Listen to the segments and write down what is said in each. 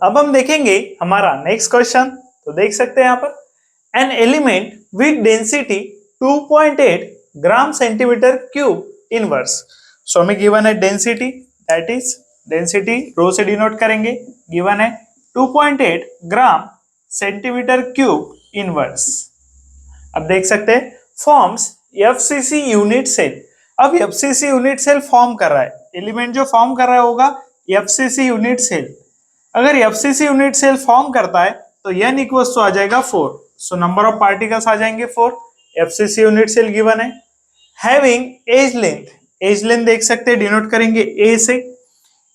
अब हम देखेंगे हमारा नेक्स्ट क्वेश्चन। तो देख सकते हैं यहाँ पर an element with density 2.8 gram centimetre cube inverse. So हमें गिवन है density, that is density rho से डिनोट करेंगे, गिवन है 2.8 ग्राम सेंटीमीटर क्यूब इनवर्स। अब देख सकते हैं फॉर्म्स एफसीसी यूनिट सेल। अब एफसीसी यूनिट सेल फॉर्म कर रहा है, एलिमेंट जो फॉर्म कर रहा होगा एफसीसी यूनिट सेल। अगर एफसीसी यूनिट सेल फॉर्म करता है तो n इक्वल्स टू आ जाएगा 4। सो नंबर ऑफ पार्टिकल्स आ जाएंगे 4। एफसीसी यूनिट सेल गिवन है। Having edge length, edge length देख सकते हैं डिनोट करेंगे a से।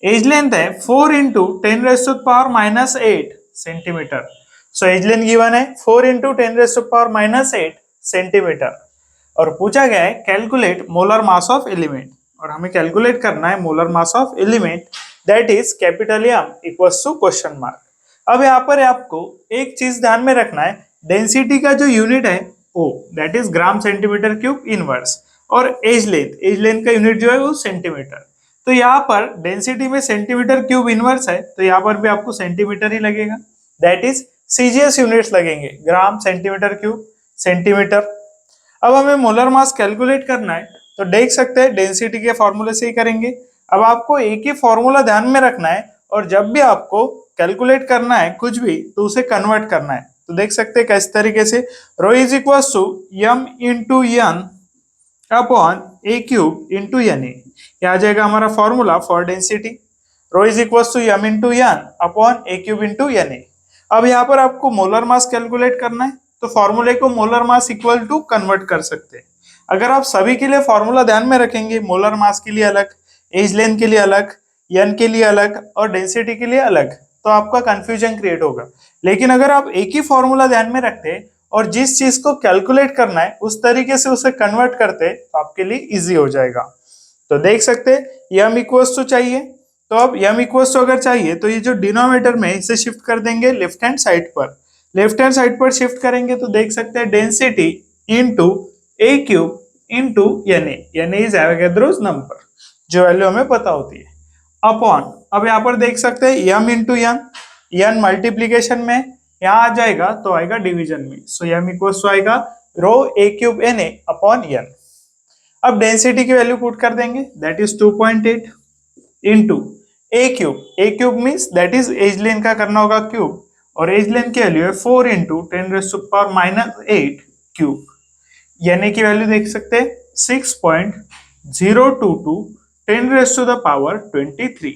एज लेंथ है 4 into 10⁻⁻8 centimetre. So edge length given है 4 इंटू 10⁻⁻8 सेंटीमीटर। और पूछा गया है calculate molar mass of element, और हमें कैलकुलेट करना है molar mass of element, that is capital M equals to question mark. अब यहाँ पर आपको एक चीज ध्यान में रखना है, डेंसिटी का जो यूनिट है O, that is gram centimetre cube inverse, और एज लेंथ का यूनिट जो है वो सेंटीमीटर। तो यहाँ पर डेंसिटी में सेंटीमीटर क्यूब इनवर्स है, तो यहाँ पर भी आपको सेंटीमीटर ही लगेगा, दैट इज सीजीएस यूनिट्स लगेंगे, ग्राम सेंटीमीटर क्यूब सेंटीमीटर। अब हमें मोलर मास कैलकुलेट करना है, तो देख सकते हैं डेंसिटी के फॉर्मूले से ही करेंगे। अब आपको एक ही फॉर्मूला ध्यान में रखना है, और जब भी आपको कैलकुलेट करना है कुछ भी तो उसे कन्वर्ट करना है। तो देख सकते हैं किस तरीके से, rho is equals to m into n upon a cube into n a, ये आ जाएगा हमारा formula for density. Rho is equals to m into n upon a cube into n a। अब यहाँ पर आपको मोलर मास कैलकुलेट करना है, तो फॉर्मूले को molar mass equal to convert कर सकते हैं। अगर आप सभी के लिए फॉर्मूला ध्यान में रखेंगे, मोलर मास के लिए अलग, एज लेंथ के लिए अलग, n के लिए अलग और डेंसिटी के लिए अलग, तो आपका कंफ्यूजन क्रिएट होगा। लेकिन अगर आप एक ही फॉर्मूला ध्यान में रखते और जिस चीज को कैलकुलेट करना है उस तरीके से उसे कन्वर्ट करते तो आपके लिए इजी हो जाएगा। तो देख सकते m इक्वल्स टू चाहिए, तो अब m इक्वल्स टू अगर चाहिए तो ये जो डिनोमिनेटर में इसे शिफ्ट कर देंगे लेफ्ट हैंड साइड पर। लेफ्ट हैंड साइड पर शिफ्ट करेंगे तो देख सकते हैं density into a cube into na is Avogadro's number, जो वैल्यू हमें पता होती है, अपॉन, अब यहाँ पर देख सकते हैं m इंटू n मल्टीप्लीकेशन में यहाँ आ जाएगा तो आएगा डिवीजन में। सो m इक्वल्स टू आएगा rho a cube na upon n। अब डेंसिटी की वैल्यू पुट कर देंगे, that is 2.8 into a cube means that is edge length का करना होगा क्यूब, और एज लेंथ की वैल्यू है 4 इंटू 10⁻⁻8 क्यूब। na की वैल्यू देख सकते हैं 6.022 10⁻23।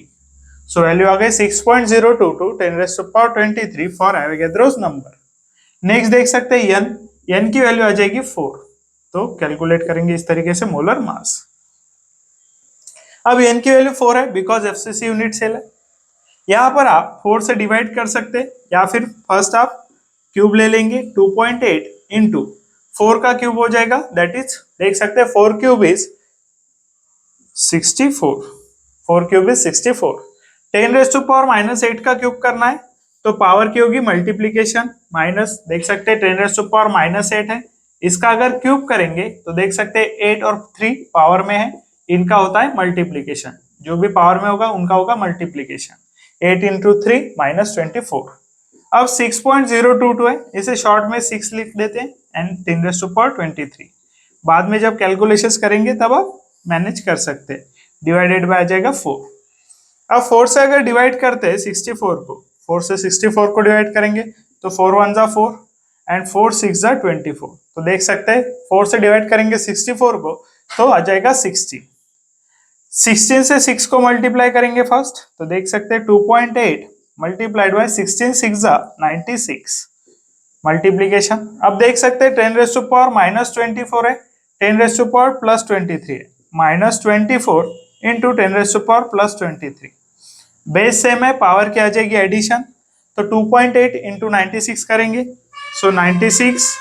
सो वैल्यू आ गई 6.022 10⁻23 फॉर एवोगैड्रोस नंबर। नेक्स्ट देख सकते हैं n की वैल्यू आ जाएगी 4, तो कैलकुलेट करेंगे इस तरीके से मोलर मास। अब n की वैल्यू 4 है बिकॉज एफसीसी यूनिट सेल है। यहाँ पर आप 4 से डिवाइड कर सकते हैं, या फिर फर्स्ट आप क्यूब ले लेंगे, 2.8 इंटू 4 का क्यूब हो जाएगा, दैट इज देख सकते हैं 4 क्यूब इज 64, 4 क्यूब इज 64। 10⁻⁻8 का क्यूब करना है तो पावर की होगी मल्टीप्लीकेशन, माइनस देख सकते हैं 10⁻⁻8 है, इसका अगर क्यूब करेंगे तो देख सकते हैं 8 और 3 पावर में है, इनका होता है मल्टीप्लीकेशन, जो भी पावर में होगा उनका होगा मल्टीप्लीकेशन। 8 इंटू 3 -24। अब 6.022 है, इसे शॉर्ट में 6 लिख देते हैं एंड 10⁻23। बाद में जब कैलकुलेशंस करेंगे तब आप मैनेज कर सकते हैं। डिवाइडेड बाय आ जाएगा 4। अब 4 से अगर डिवाइड करते हैं 64 को, 4 से 64 को डिवाइड करेंगे तो 4 1 जा 4 एंड 4 6 जा 24। तो देख सकते हैं 4 से डिवाइड करेंगे 64 को तो आ जाएगा 16। 16 से 6 को मल्टीप्लाई करेंगे फर्स्ट, तो देख सकते हैं 2.8 मल्टीप्लाइड बाय 16 6 जा 96 मल्टीप्लीकेशन। अब देख सकते हैं 10⁻⁻24 है, 10⁻+23 है, -24 इंटू 10⁻+23। बेस सेम है, पावर क्या आ जाएगी एडिशन, तो 2.8 इंटू 96 करेंगे, सो 96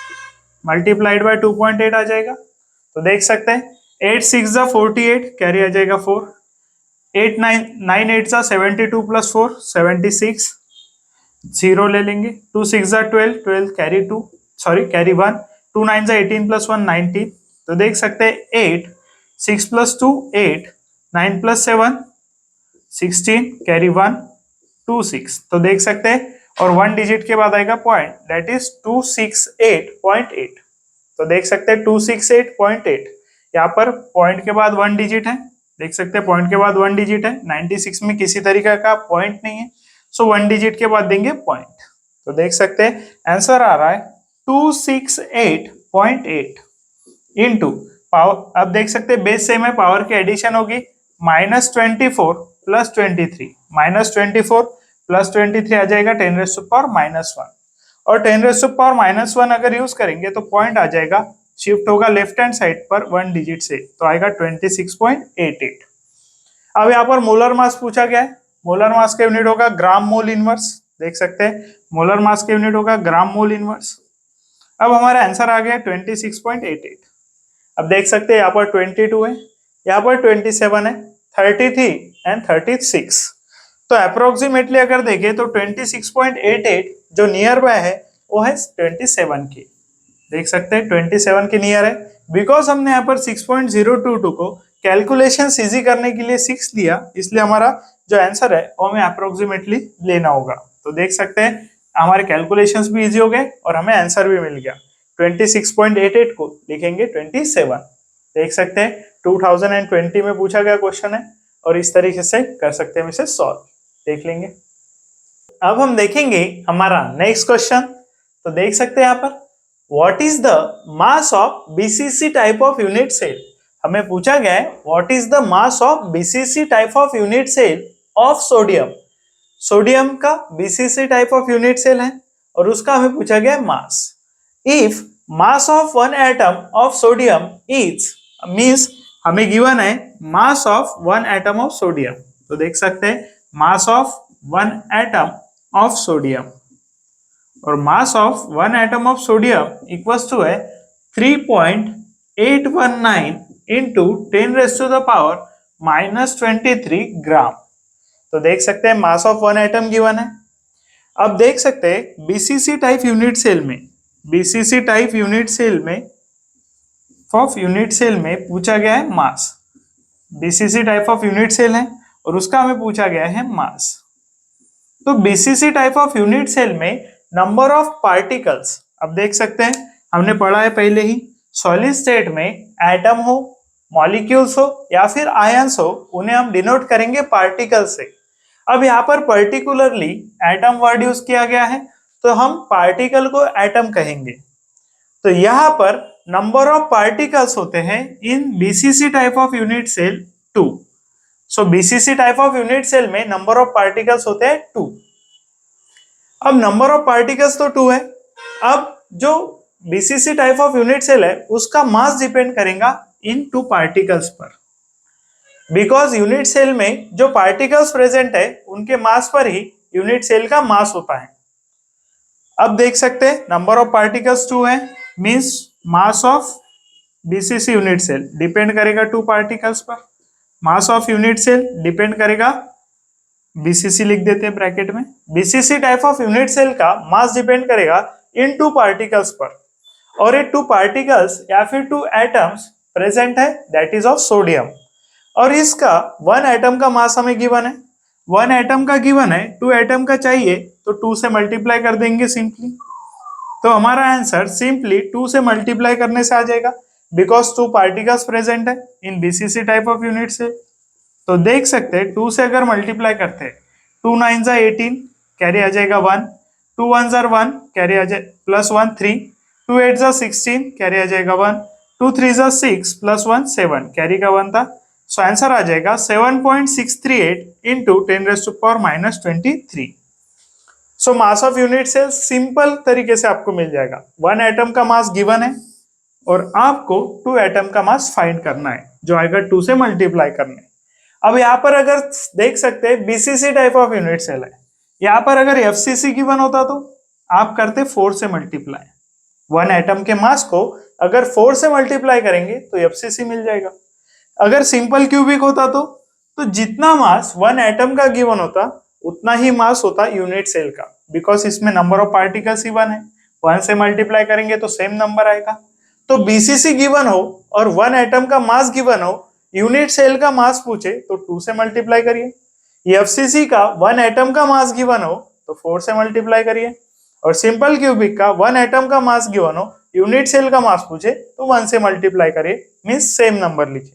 मल्टीप्लाइड बाय 2.8 आ जाएगा। तो देख सकते हैं 8 6 जा 48 कैरी आ जाएगा 4, 8 9 8 जा 72 + 4 76, 0 ले लेंगे, 2 6 जा 12 12 कैरी 2 सॉरी कैरी 1, 2 9 जा 18 + 1 19। तो देख सकते हैं 8 6 + 2 8 9 + 7 16 कैरी 1 26, तो देख सकते हैं, और 1 डिजिट के बाद आएगा पॉइंट, दैट इज 268.8। तो देख सकते हैं 268.8, यहाँ पर पॉइंट के बाद 1 डिजिट है, देख सकते हैं पॉइंट के बाद 1 डिजिट है, 96 में किसी तरीके का पॉइंट नहीं है, सो 1 डिजिट के बाद देंगे पॉइंट। तो देख सकते हैं आंसर आ रहा है 268.8 इंटू पावर, अब देख सकते हैं बेस सेम है, पावर की एडिशन होगी -24 प्लस 23, -24 प्लस 23 आ जाएगा 10⁻⁻1, और 10⁻⁻1 अगर यूज करेंगे तो पॉइंट आ जाएगा, शिफ्ट होगा लेफ्ट हैंड साइड पर 1 डिजिट से, तो आएगा 26.88। अब यहाँ पर मोलर मास पूछा गया है, मोलर मास का यूनिट होगा ग्राम मोल इनवर्स, देख सकते हैं मोलर मास का यूनिट होगा ग्राम मोल इनवर्स। अब हमारा आंसर आ गया 26.88। अब देख सकते हैं यहाँ पर 22 है, यहाँ पर 27 है, 33 एंड 36, तो अप्रोक्सीमेटली अगर देखें तो 26.88 जो नियर बाय है वो है 27 की, देख सकते हैं 27 के नियर है, बिकॉज हमने यहाँ पर 6.022 को कैलकुलेशन इजी करने के लिए 6 लिया, इसलिए हमारा जो आंसर है वो हमें अप्रोक्सीमेटली लेना होगा। तो देख सकते हैं हमारे कैलकुलेशंस भी इजी हो गए और हमें आंसर भी मिल गया, 26.88 को लिखेंगे 27। देख सकते हैं 2020 में पूछा गया क्वेश्चन है और इस तरीके से कर सकते हैं इसे सॉल्व, देख लेंगे। अब हम देखेंगे हमारा नेक्स्ट क्वेश्चन, तो देख सकते हैं यहाँ पर what is the mass of BCC type of unit cell, हमें पूछा गया है what is the mass of BCC type of unit cell of sodium, sodium का BCC type of unit cell है और उसका हमें पूछा गया है mass. If mass of one atom of sodium is, means हमें गिवन है mass of one atom of sodium, तो देख सकते हैं mass of one atom of sodium, और mass of one atom of sodium equals to है 3.819 into 10⁻⁻23 gram. तो देख सकते हैं mass of one atom given है। अब देख सकते हैं बीसीसी टाइप यूनिट सेल में, बीसीसी टाइप यूनिट सेल में ऑफ यूनिट सेल में पूछा गया है mass, BCC type of unit cell है और उसका हमें पूछा गया है मास। तो BCC type of unit cell में नंबर ऑफ पार्टिकल्स, अब देख सकते हैं हमने पढ़ा है पहले ही, सॉलिड स्टेट में एटम हो, मॉलिक्यूल्स हो या फिर आयंस हो, उन्हें हम डिनोट करेंगे पार्टिकल से। अब यहाँ पर पर्टिकुलरली एटम वर्ड यूज किया गया है तो हम पार्टिकल को एटम कहेंगे। तो यहाँ पर नंबर ऑफ पार्टिकल्स होते हैं in BCC type of unit cell 2। So BCC type of unit cell में नंबर ऑफ पार्टिकल्स होते हैं 2। अब नंबर ऑफ पार्टिकल्स तो 2 है, अब जो BCC type of unit cell है उसका मास डिपेंड करेगा इन 2 पार्टिकल्स पर, बिकॉज यूनिट सेल में जो पार्टिकल्स प्रेजेंट है उनके मास पर ही यूनिट सेल का मास होता है। अब देख सकते हैं नंबर ऑफ पार्टिकल्स 2 है, means mass of BCC unit cell depend करेगा 2 पार्टिकल्स पर, mass of unit cell depend करेगा, बीसीसी लिख देते हैं ब्रैकेट में, BCC type of unit cell का मास डिपेंड करेगा इन 2 पार्टिकल्स पर, और ये 2 पार्टिकल्स या फिर 2 एटम्स प्रेजेंट है दैट इज ऑफ सोडियम, और इसका 1 एटम का मास हमें गिवन है, 1 एटम का गिवन है, 2 एटम का चाहिए तो 2 से मल्टीप्लाई कर देंगे सिंपली, तो हमारा आंसर सिंपली 2 से मल्टीप्लाई करने से आ जाएगा, बिकॉज 2 पार्टिकल्स प्रेजेंट है इन बीसीसी टाइप ऑफ यूनिट से। तो देख सकते हैं 2 से अगर मल्टीप्लाई करते हैं 2 9 जा 18 कैरी आ जाएगा 1, 2 1 जा 1 कैरी आ जाए प्लस 1 3, 2 8 जा 16 कैरी आ जाएगा 1, 2 3 जा 6 प्लस 1 7 कैरी का 1 था, सो आंसर आ जाएगा 7.638 into 10⁻⁻23। So mass of unit cell simple तरीके से आपको मिल जाएगा, 1 एटम का मास गिवन है और आपको 2 एटम का मास फाइंड करना है जो आएगा 2 से मल्टीप्लाई करने। अब यहाँ पर अगर देख सकते हैं BCC type of unit cell है, यहाँ पर अगर एफसीसी गिवन होता तो आप करते 4 से मल्टीप्लाई, 1 एटम के मास को अगर 4 से मल्टीप्लाई करेंगे तो एफसीसी मिल जाएगा। अगर सिंपल क्यूबिक होता तो जितना मास 1 एटम का गिवन होता उतना ही मास होता यूनिट सेल का, बिकॉज इसमें नंबर ऑफ पार्टिकल्स ही 1 है, 1 से मल्टीप्लाई करेंगे तो सेम नंबर आएगा। तो बीसीसी गिवन हो और 1 एटम का मास गिवन हो, यूनिट सेल का मास पूछे तो 2 से मल्टीप्लाई करिए, एफसीसी का 1 एटम का मास गिवन हो तो 4 से मल्टीप्लाई करिए, और सिंपल क्यूबिक का 1 एटम का मास गिवन हो, यूनिट सेल का मास पूछे तो 1 से मल्टीप्लाई करिए, मीन्स सेम नंबर लीजिए।